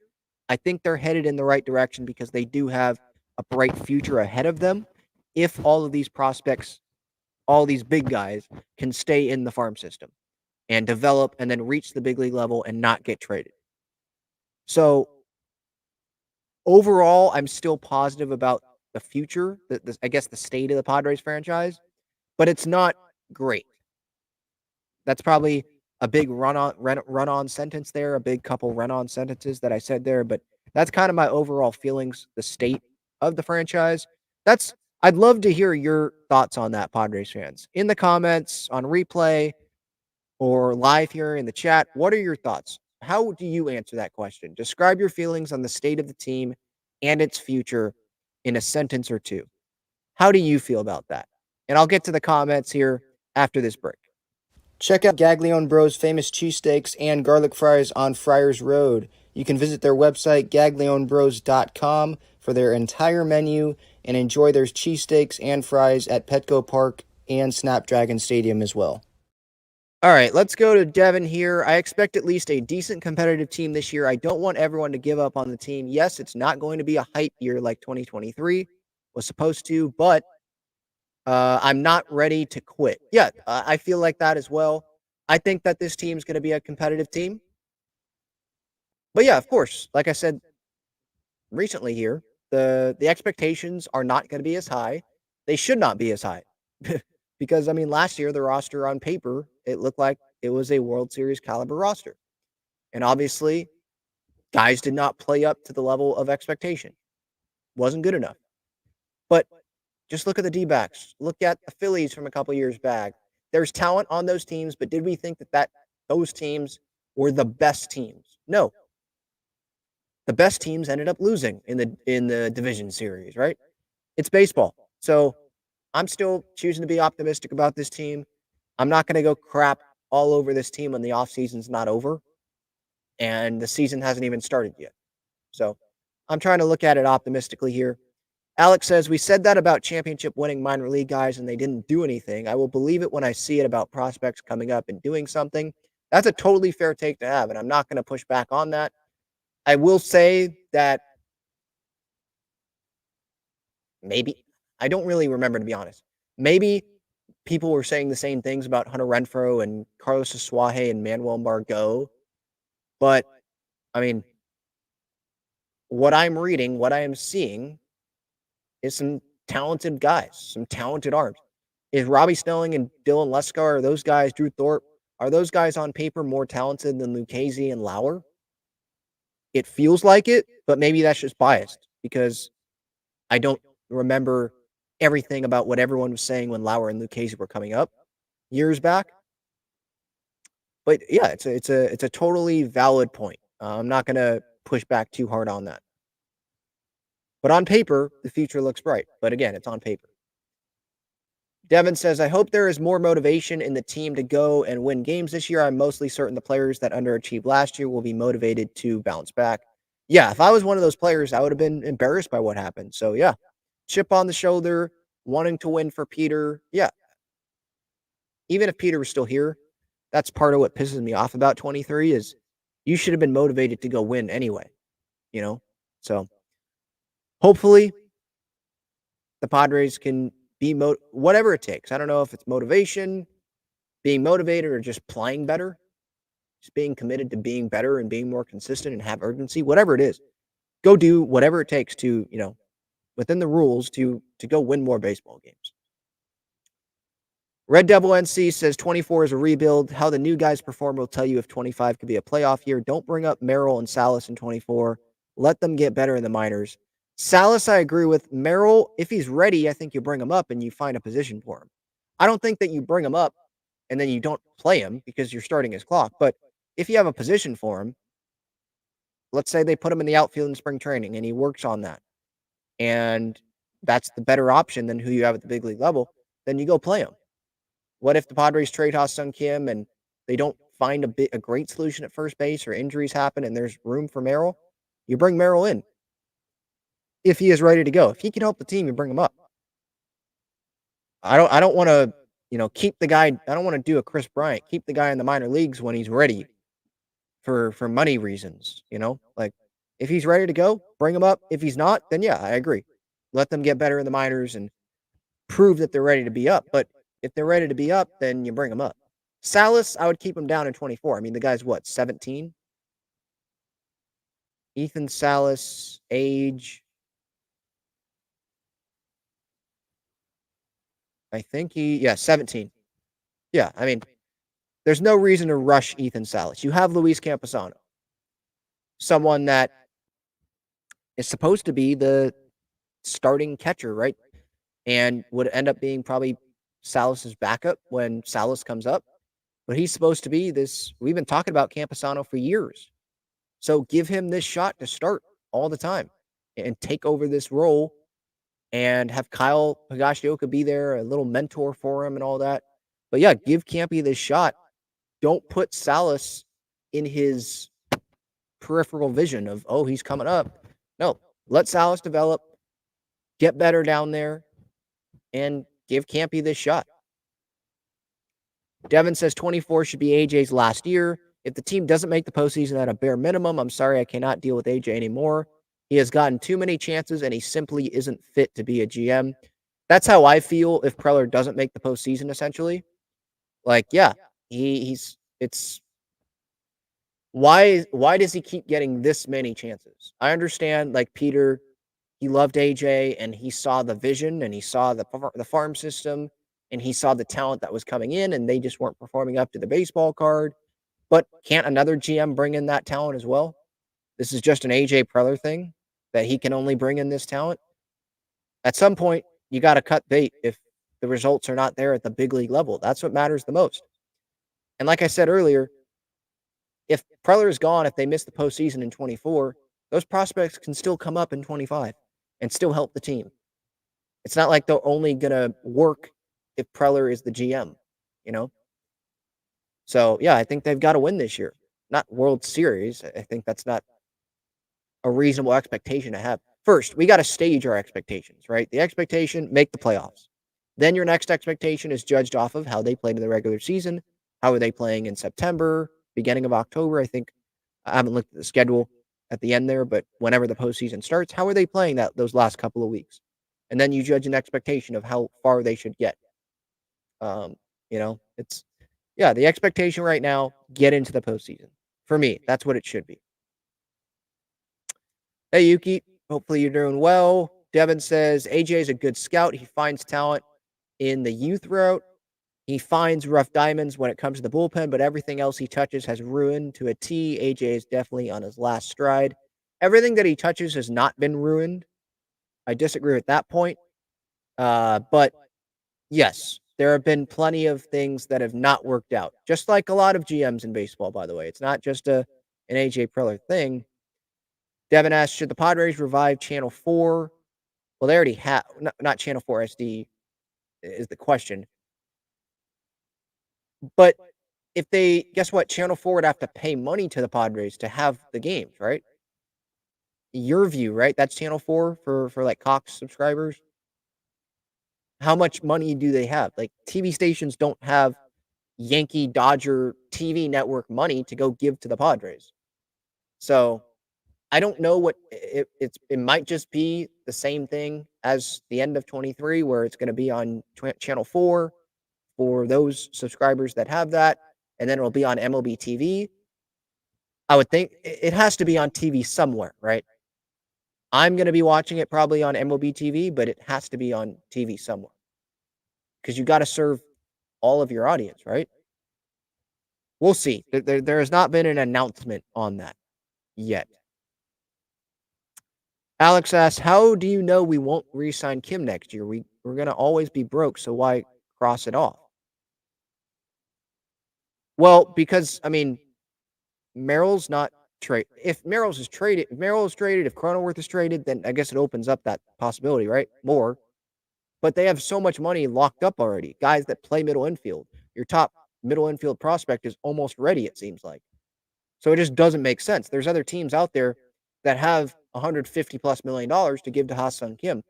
Speaker 2: I think they're headed in the right direction because they do have a bright future ahead of them if all of these prospects, all these big guys, can stay in the farm system and develop and then reach the big league level and not get traded. So overall, I'm still positive about the future, I guess the state of the Padres franchise, but it's not great. That's probably a big run-on sentence there, a big couple run-on sentences that I said there, but That's kind of my overall feelings, the state of the franchise. I'd love to hear your thoughts on that, Padres fans. In the comments, on replay, or live here in the chat, what are your thoughts? How do you answer that question? Describe your feelings on the state of the team and its future in a sentence or two. How do you feel about that? And I'll get to the comments here after this break. Check out Gaglione Bros' famous cheesesteaks and garlic fries on Friars Road. You can visit their website, gaglionebros.com, for their entire menu and enjoy their cheesesteaks and fries at Petco Park and Snapdragon Stadium as well. All right, let's go to Devin here. I expect at least a decent competitive team this year. I don't want everyone to give up on the team. Yes, it's not going to be a hype year like 2023 was supposed to, but I'm not ready to quit. Yeah, I feel like that as well. I think that this team's going to be a competitive team. But yeah, of course, like I said recently here, the expectations are not going to be as high. They should not be as high. Because, I mean, last year, the roster on paper, it looked like it was a World Series caliber roster. And obviously, guys did not play up to the level of expectation. Wasn't good enough. But just look at the D-backs. Look at the Phillies from a couple years back. There's talent on those teams, but did we think that those teams were the best teams? No. The best teams ended up losing in the division series, right? It's baseball. So I'm still choosing to be optimistic about this team. I'm not going to go crap all over this team when the offseason's not over and the season hasn't even started yet. So I'm trying to look at it optimistically here. Alex says, we said that about championship winning minor league guys and they didn't do anything. I will believe it when I see it about prospects coming up and doing something. That's a totally fair take to have, and I'm not going to push back on that. I will say that maybe, I don't really remember, to be honest. Maybe people were saying the same things about Hunter Renfroe and Carlos Asuaje and Manuel Margot. But, I mean, what I'm reading, what I am seeing is some talented guys, some talented arms. Is Robbie Snelling and Dylan Leskar, are those guys, Drew Thorpe, are those guys on paper more talented than Lucchesi and Lauer? It feels like it, but maybe that's just biased because I don't remember everything about what everyone was saying when Lauer and Lucchesi were coming up years back. But yeah, it's a totally valid point. I'm not going to push back too hard on that. But on paper, the future looks bright. But again, it's on paper. Devin says, I hope there is more motivation in the team to go and win games this year. I'm mostly certain the players that underachieved last year will be motivated to bounce back. Yeah, if I was one of those players, I would have been embarrassed by what happened. So yeah, chip on the shoulder, wanting to win for Peter. Yeah. Even if Peter was still here, that's part of what pisses me off about 23 is you should have been motivated to go win anyway, you know? So hopefully the Padres can be whatever it takes. I don't know if it's motivation, being motivated, or just playing better, just being committed to being better and being more consistent and have urgency, whatever it is. Go do whatever it takes to, within the rules to go win more baseball games. Red Devil NC says 24 is a rebuild. How the new guys perform will tell you if 25 could be a playoff year. Don't bring up Merrill and Salas in 24. Let them get better in the minors. Salas, I agree with. Merrill, if he's ready, I think you bring him up and you find a position for him. I don't think that you bring him up and then you don't play him because you're starting his clock. But if you have a position for him, let's say they put him in the outfield in spring training and he works on that, and that's the better option than who you have at the big league level, then you go play him. What if the Padres trade Ha-Seong Kim and they don't find a great solution at first base or injuries happen and there's room for Merrill? You bring Merrill in if he is ready to go. If he can help the team, you bring him up. I don't want to, keep the guy. I don't want to do a Chris Bryant. Keep the guy in the minor leagues when he's ready for money reasons, Like if he's ready to go, bring him up. If he's not, then yeah, I agree. Let them get better in the minors and prove that they're ready to be up. But if they're ready to be up, then you bring them up. Salas, I would keep him down in 24. I mean, the guy's what, 17? Ethan Salas, age. I think 17. Yeah, I mean, there's no reason to rush Ethan Salas. You have Luis Camposano, someone that is supposed to be the starting catcher, right? And would end up being probably Salas's backup when Salas comes up. But he's supposed to be this. We've been talking about Camposano for years. So give him this shot to start all the time and take over this role and have Kyle Higashioka be there, a little mentor for him and all that. But yeah, give Campy this shot. Don't put Salas in his peripheral vision of, oh, he's coming up. No, let Salas develop, get better down there, and give Campy this shot. Devin says 24 should be AJ's last year. If the team doesn't make the postseason at a bare minimum, I'm sorry, I cannot deal with AJ anymore. He has gotten too many chances and he simply isn't fit to be a GM. That's how I feel if Preller doesn't make the postseason, essentially. Like, yeah, he's it's why does he keep getting this many chances? I understand, like Peter, he loved AJ and he saw the vision and he saw the farm system and he saw the talent that was coming in and they just weren't performing up to the baseball card. But can't another GM bring in that talent as well? This is just an AJ Preller thing that he can only bring in this talent. At some point, you got to cut bait if the results are not there at the big league level. That's what matters the most. And like I said earlier, if Preller is gone, if they miss the postseason in 24, those prospects can still come up in 25 and still help the team. It's not like they're only going to work if Preller is the GM, you know? So, yeah, I think they've got to win this year. Not World Series. I think that's not a reasonable expectation to have. First, we got to stage our expectations, right? The expectation, make the playoffs. Then your next expectation is judged off of how they played in the regular season. How are they playing in September, beginning of October? I think I haven't looked at the schedule at the end there, but whenever the postseason starts, how are they playing those last couple of weeks? And then you judge an expectation of how far they should get. It's the expectation right now, get into the postseason. For me, that's what it should be. Hey, Yuki, hopefully you're doing well. Devin says AJ is a good scout. He finds talent in the youth route. He finds rough diamonds when it comes to the bullpen, but everything else he touches has ruined to a T. AJ is definitely on his last stride. Everything that he touches has not been ruined. I disagree with that point. But yes, there have been plenty of things that have not worked out. Just like a lot of GMs in baseball, by the way. It's not just an AJ Preller thing. Devin asks, should the Padres revive Channel 4? Well, they already have, not Channel 4 SD is the question. But if they, guess what? Channel 4 would have to pay money to the Padres to have the games, right? Your view, right? That's Channel 4 for like Cox subscribers. How much money do they have? Like TV stations don't have Yankee Dodger TV network money to go give to the Padres. So I don't know what it might just be the same thing as the end of 23 where it's going to be on Channel 4 for those subscribers that have that, and then it'll be on MLB TV. I would think it has to be on TV somewhere, right? I'm going to be watching it probably on MLB TV, but it has to be on TV somewhere because you got to serve all of your audience, right? We'll see. There has not been an announcement on that yet. Alex asks, how do you know we won't re-sign Kim next year? We're going to always be broke, so why cross it off? Well, because, I mean, Merrill's not trade. If Merrill is traded, if Cronenworth is traded, then I guess it opens up that possibility, right? More. But they have so much money locked up already. Guys that play middle infield. Your top middle infield prospect is almost ready, it seems like. So it just doesn't make sense. There's other teams out there that have $150+ million to give to Ha-Seong Kim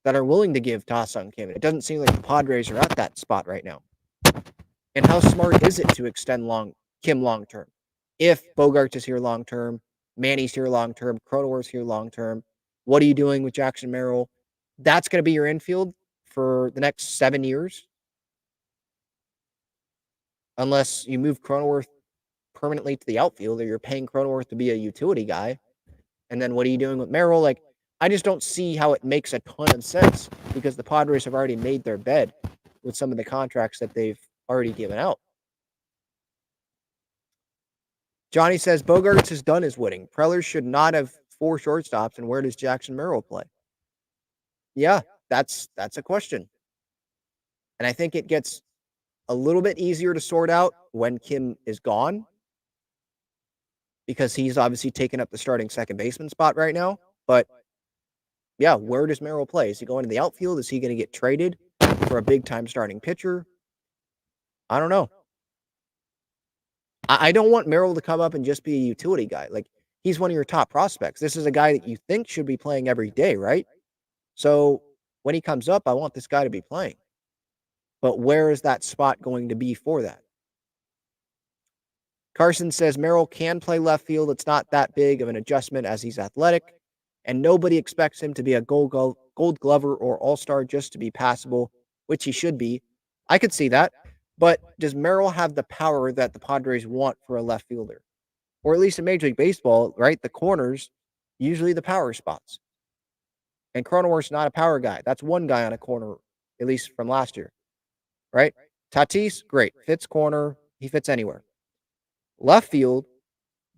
Speaker 2: that are willing to give to Ha-Seong Kim. It doesn't seem like the Padres are at that spot right now. And how smart is it to extend Kim long term? If Bogaerts is here long term, Manny's here long term, Cronenworth's here long term, what are you doing with Jackson Merrill? That's going to be your infield for the next 7 years. Unless you move Cronenworth permanently to the outfield or you're paying Cronenworth to be a utility guy. And then what are you doing with Merrill? Like, I just don't see how it makes a ton of sense because the Padres have already made their bed with some of the contracts that they've already given out. Johnny says Bogaerts has done his winning. Preller should not have 4 shortstops, and where does Jackson Merrill play? Yeah, that's a question. And I think it gets a little bit easier to sort out when Kim is gone because he's obviously taken up the starting second baseman spot right now. But yeah, where does Merrill play? Is he going to the outfield? Is he going to get traded for a big time starting pitcher? I don't know. I don't want Merrill to come up and just be a utility guy. Like, he's one of your top prospects. This is a guy that you think should be playing every day, right? So when he comes up, I want this guy to be playing. But where is that spot going to be for that? Carson says Merrill can play left field. It's not that big of an adjustment as he's athletic, and nobody expects him to be a gold glover or all-star just to be passable, which he should be. I could see that. But does Merrill have the power that the Padres want for a left fielder? Or at least in Major League Baseball, right? The corners, usually the power spots. And Cronenworth's not a power guy. That's one guy on a corner, at least from last year, right? Tatis, great. Fits corner. He fits anywhere. Left field,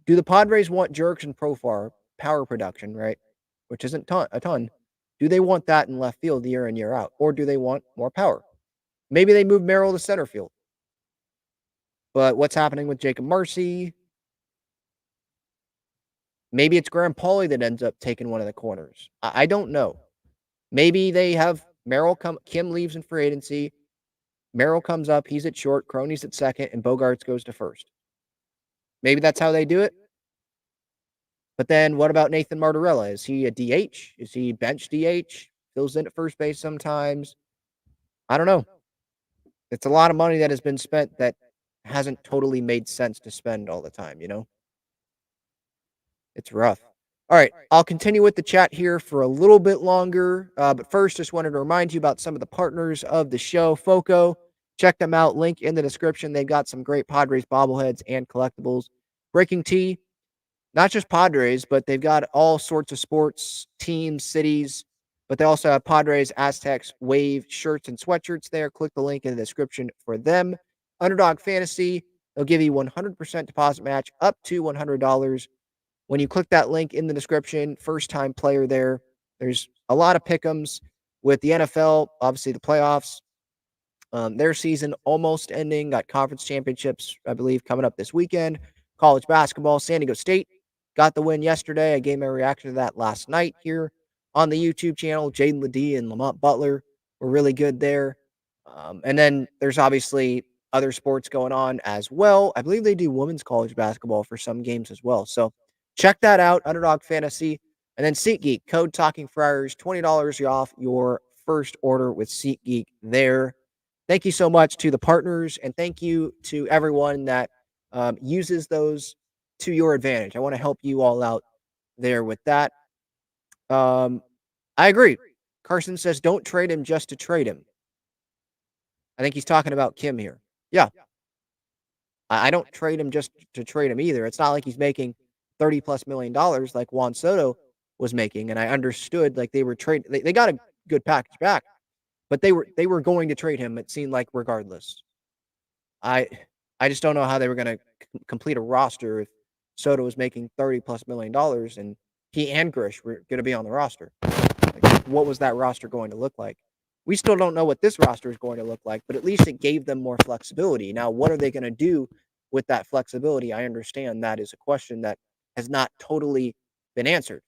Speaker 2: do the Padres want Jerks and Profar power production, right? Which isn't a ton. Do they want that in left field year in, year out? Or do they want more power? Maybe they move Merrill to center field. But what's happening with Jacob Marcy? Maybe it's Graham Pauley that ends up taking one of the corners. I don't know. Maybe they have Merrill Kim leaves in free agency. Merrill comes up, he's at short, Crony's at second, and Bogarts goes to first. Maybe that's how they do it. But then what about Nathan Martorella? Is he a DH? Is he bench DH? Fills in at first base sometimes. I don't know. It's a lot of money that has been spent that hasn't totally made sense to spend all the time, you know? It's rough. All right, I'll continue with the chat here for a little bit longer. But first, just wanted to remind you about some of the partners of the show. Foco, check them out. Link in the description. They've got some great Padres bobbleheads and collectibles. Breaking Tea, not just Padres, but they've got all sorts of sports, teams, cities. But they also have Padres, Aztecs, Wave shirts and sweatshirts there. Click the link in the description for them. Underdog Fantasy, they'll give you 100% deposit match up to $100. When you click that link in the description, first-time player there. There's a lot of pick'ems with the NFL, obviously the playoffs. Their season almost ending. Got conference championships, I believe, coming up this weekend. College basketball, San Diego State got the win yesterday. I gave my reaction to that last night here on the YouTube channel. Jaden Ledee and Lamont Butler were really good there. And then there's obviously other sports going on as well. I believe they do women's college basketball for some games as well. So check that out, Underdog Fantasy. And then SeatGeek, code Talking Friars, $20 off your first order with SeatGeek there. Thank you so much to the partners, and thank you to everyone that uses those to your advantage. I want to help you all out there with that. I agree. Carson says, don't trade him just to trade him. I think he's talking about Kim here. Yeah. I don't trade him just to trade him either. It's not like he's making $30+ million like Juan Soto was making. And I understood like they were they got a good package back, but they were going to trade him, it seemed like, regardless. I just don't know how they were going to complete a roster if Soto was making $30+ million and he and Grish were going to be on the roster. Like, what was that roster going to look like? We still don't know what this roster is going to look like, but at least it gave them more flexibility. Now, what are they going to do with that flexibility? I understand that is a question that has not totally been answered.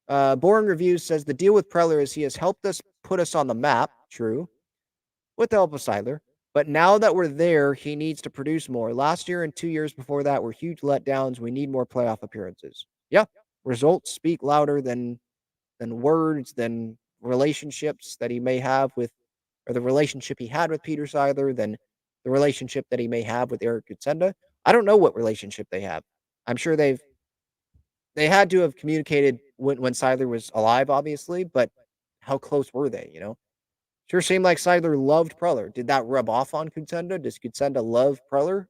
Speaker 2: Boring Reviews says the deal with Preller is he has helped us put us on the map. True. With the help of Seidler. But now that we're there, he needs to produce more. Last year and 2 years before that were huge letdowns. We need more playoff appearances. Yeah. Results speak louder than words, than relationships that he may have with, or the relationship he had with Peter Seidler, than the relationship that he may have with Eric Kutsenda. I don't know what relationship they have. I'm sure they had to have communicated when Seidler was alive, obviously, but how close were they, you know? Sure seemed like Seidler loved Preller. Did that rub off on Kutsenda? Does Kutsenda love Preller?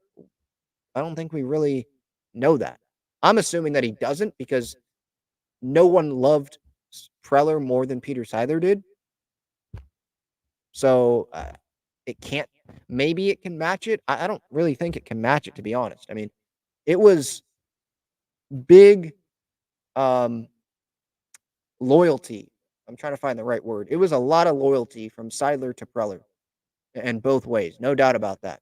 Speaker 2: I don't think we really know that. I'm assuming that he doesn't because no one loved Preller more than Peter Seidler did. So it can't. Maybe it can match it. I don't really think it can match it, to be honest. I mean, it was big loyalty. I'm trying to find the right word. It was a lot of loyalty from Seidler to Preller, and both ways, no doubt about that.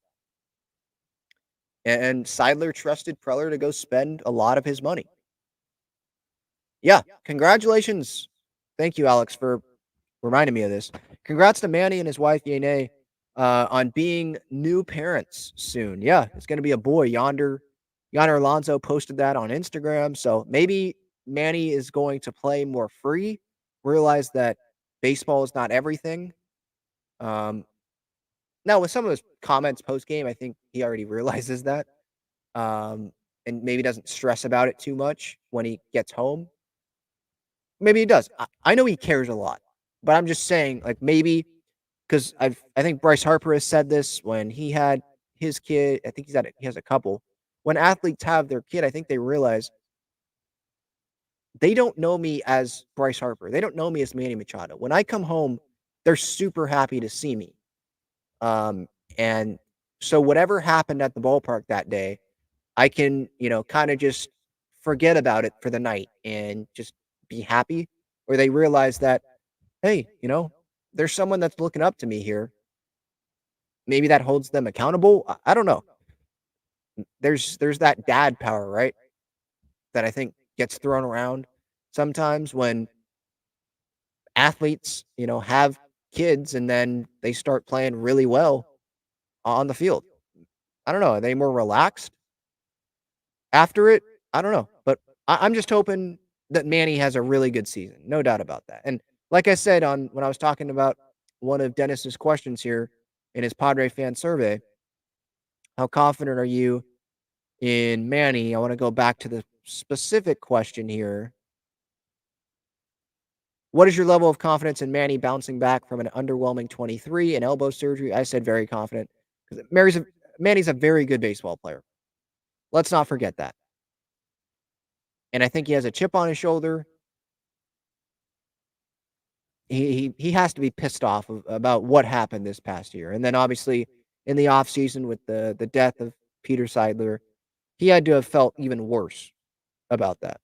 Speaker 2: And Seidler trusted Preller to go spend a lot of his money. Yeah, congratulations. Thank you, Alex, for reminding me of this. Congrats to Manny and his wife Yene on being new parents soon. Yeah, it's going to be a boy. Yonder Alonso posted that on Instagram. So maybe Manny is going to play more free. Realize that baseball is not everything. Um, Now with some of his comments post game, I think he already realizes that, um, and maybe doesn't stress about it too much when he gets home. Maybe he does. I know he cares a lot, but I'm just saying, like, maybe because I think Bryce Harper has said this when he had his kid. I think he has a couple. When athletes have their kid, I think they realize they don't know me as Bryce Harper. They don't know me as Manny Machado. When I come home, they're super happy to see me. Um, and so whatever happened at the ballpark that day, I can, kind of just forget about it for the night and just be happy. Or they realize that, hey, there's someone that's looking up to me here. Maybe that holds them accountable. I don't know. There's that dad power, right? That I think gets thrown around sometimes when athletes, have kids and then they start playing really well on the field. I don't know. Are they more relaxed after it? I don't know. But I'm just hoping that Manny has a really good season. No doubt about that. And like I said when I was talking about one of Dennis's questions here in his Padre fan survey, how confident are you in Manny? I want to go back to the specific question here. What is your level of confidence in Manny bouncing back from an underwhelming 23 and elbow surgery? I said very confident because Manny's a very good baseball player. Let's not forget that. And I think he has a chip on his shoulder. He has to be pissed off about what happened this past year. And then obviously in the offseason with the death of Peter Seidler, he had to have felt even worse about that.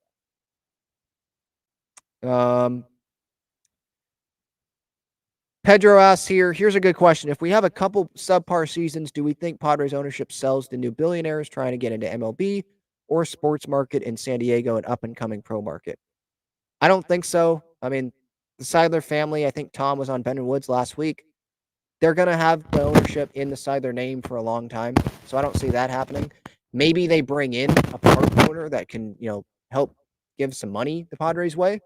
Speaker 2: Pedro asks here's a good question. If we have a couple subpar seasons, do we think Padres ownership sells to new billionaires trying to get into MLB or sports market in San Diego and up-and-coming pro market? I don't think so. I mean, the Seidler family, I think Tom was on Ben and Woods last week. They're going to have the ownership in the Seidler name for a long time, so I don't see that happening. Maybe they bring in a park owner that can, help give some money the Padres' way.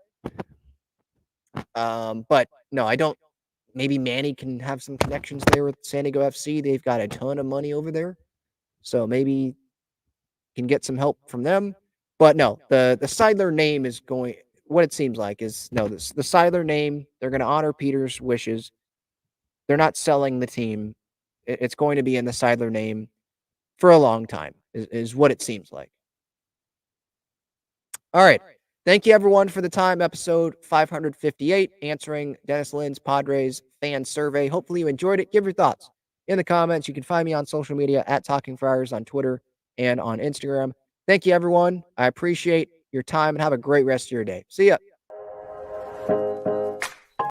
Speaker 2: But no, I don't. Maybe Manny can have some connections there with San Diego FC. They've got a ton of money over there, so maybe can get some help from them. But no, the Seidler name is going. What it seems like is no, the Seidler name. They're going to honor Peter's wishes. They're not selling the team. It's going to be in the Seidler name for a long time. Is what it seems like. All right. Thank you, everyone, for the time. Episode 558, answering Dennis Lynn's Padres fan survey. Hopefully, you enjoyed it. Give your thoughts in the comments. You can find me on social media at Talking Friars on Twitter and on Instagram. Thank you, everyone. I appreciate your time and have a great rest of your day. See ya.